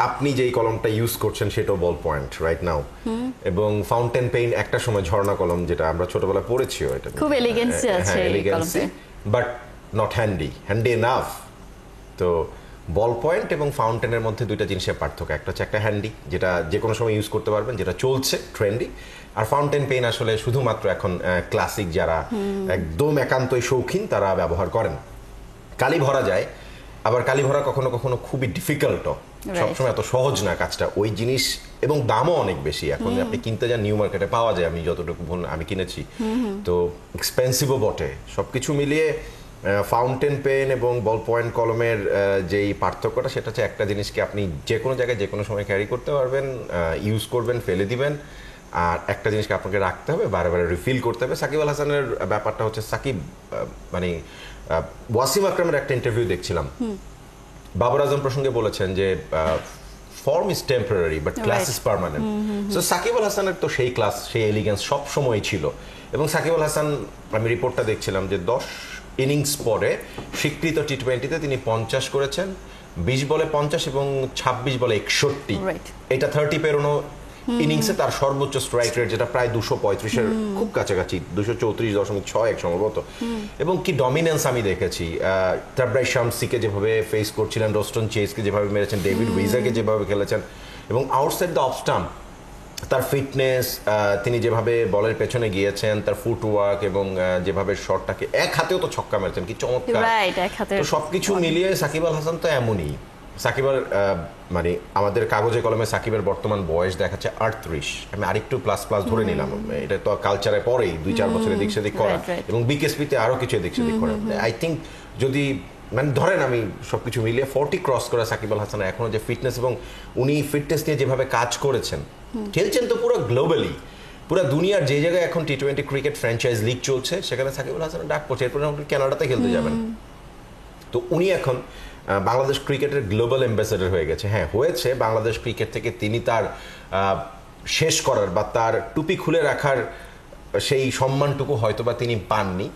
আপনি যেই কলমটা ইউজ করছেন সেটাও বল পয়েন্ট রাইট নাও, এবং ফাউন্টেন পেইন একটা সময় ঝর্ণা কলম, যেটা আমরা ছোটবেলায় পড়েছিও, এটা খুব এলিগেন্সি আছে এই কলমে, বাট নট হ্যান্ডি এনাফ। তো বল পয়েন্ট এবং ফাউন্টেনের মধ্যে দুইটা জিনিসের পার্থক্য, একটা হচ্ছে একটা হ্যান্ডি, যেটা যে কোনো সময় ইউজ করতে পারবেন, যেটা চলছে ট্রেন্ডি, আর ফাউন্টেন পেন আসলে শুধুমাত্র এখন ক্লাসিক যারা একদম একান্তই শৌখিন তারা ব্যবহার করেন। কালি ভরা যায়, আবার কালি ভরা কখনো কখনো খুবই ডিফিকাল্টও, সবসময় এত সহজ না কাজটা, ওই জিনিস, এবং দামও অনেক বেশি। এখন আপনি কিনতে যান, নিউ মার্কেটে পাওয়া যায়, আমি যতটুকু আমি কিনেছি, তো এক্সপেন্সিভও বটে। সবকিছু মিলিয়ে ফাউন্টেন পেন এবং বল পয়েন্ট কলমের যেই পার্থক্যটা, সেটা হচ্ছে একটা জিনিসকে আপনি যে কোনো জায়গায় যে কোনো সময় ক্যারি করতে পারবেন, ইউজ করবেন, ফেলে দিবেন, আর একটা জিনিসকে আপনাকে রাখতে হবে, বারে বারে রিফিল করতে হবে। সাকিব আল হাসানের ব্যাপারটা হচ্ছে, সাকিব মানে ওয়াসিম আকরামের একটা ইন্টারভিউ দেখছিলাম, বাবর আজম প্রসঙ্গে বলেছেন যে form is temporary but class is permanent. So Shakib Al হাসানের তো সেই ক্লাস, সেই এলিগেন্স সব সময় ছিল, এবং সাকিব আল হাসান, আমি রিপোর্টটা দেখছিলাম যে 10 ইনিংস পরে স্বীকৃত টি-20তে তিনি 50 করেছেন, 20 বলে 50 এবং 26 বলে 61, এটা 30 পেরোনো ইনিংসে তার সর্বোচ্চ স্ট্রাইক রেট, যেটা প্রায় 235-এর খুব কাছাকাছি, 234.61 সম্ভবত। এবং কি ডমিনেন্স আমি দেখেছি, তাবরাই শামসিকে যেভাবে ফেস করছিলেন, রোস্টন চেজকে যেভাবে মেরেছেন, ডেভিড উইজাকে যেভাবে খেলেছেন, এবং আউটসাইড দ্য অফ স্টাম্প তার ফিটনেস, তিনি যেভাবে বলের পেছনে গিয়েছেন, তার ফুটওয়ার্ক, এবং যেভাবে শটটাকে এক হাতেও তো ছক্কা মেরেছেন, কি চমৎকার। তো সবকিছু মিলিয়ে সাকিব আল হাসান তো এমনই। সাকিবের মানে আমাদের কাগজে কলমে সাকিবের বর্তমান বয়স দেখাচ্ছে 38, আমি আরেকটু প্লাস প্লাস ধরে নিলাম, এটা তো কালচারে পরেই 2-4 বছর এদিক সেদিক করা, এবং বিকেএসপিতে আরো কিছু এদিক সেদিক করা। আই থিঙ্ক যদি মানে ধরেন আমি সবকিছু মিলিয়ে 40 ক্রস করা সাকিব আল হাসান এখনো যে ফিটনেস, এবং উনি ফিটনেস নিয়ে যেভাবে কাজ করেছেন, খেলছেন তো পুরো গ্লোবালি, পুরো দুনিয়ার যে জায়গায় এখন টি-20 ক্রিকেট ফ্র্যাঞ্চাইজ লিগ চলছে, সেখানে সাকিব আল হাসানের ডাক পড়ছে, এরপরে কানাডাতে খেলতে যাবেন। তো উনি এখন বাংলাদেশ ক্রিকেটের গ্লোবাল অ্যাম্বাসেডর হয়ে গেছে। হ্যাঁ, হয়েছে, বাংলাদেশ ক্রিকেট থেকে তিনি তার শেষ করার বা তার টুপি খুলে রাখার সেই সম্মানটুকু হয়তোবা তিনি পাননি,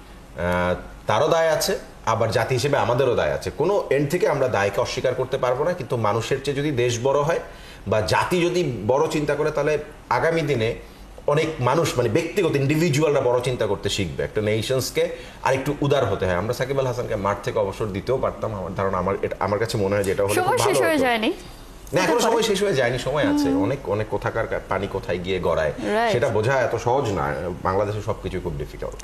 তারও দায় আছে, আবার জাতি হিসেবে আমাদেরও দায় আছে। কোনো এন্ড থেকে আমরা দায়কে অস্বীকার করতে পারবো না, কিন্তু মানুষের চেয়ে যদি দেশ বড় হয় বা জাতি যদি বড় চিন্তা করে, তাহলে আগামী দিনে অনেক মানুষ, মানে ব্যক্তিগত ইন্ডিভিজুয়ালরা বড় চিন্তা করতে শিখবে, একটা নেশনসকে আর একটু উদার হতে হয়। আমরা সাকিব আল হাসানকে মাঠ থেকে অবসর দিতেও পারতাম, আমার ধারণা, আমার কাছে মনে হয় যে এটা হলো খুব ভালো হতো। না, এখনো সময় শেষ হয়ে যায়নি, সময় আছে অনেক, অনেক কোথাকার পানি কোথায় গিয়ে গড়ায় সেটা বোঝা এত সহজ না। বাংলাদেশে সবকিছু খুব ডিফিকাল্ট।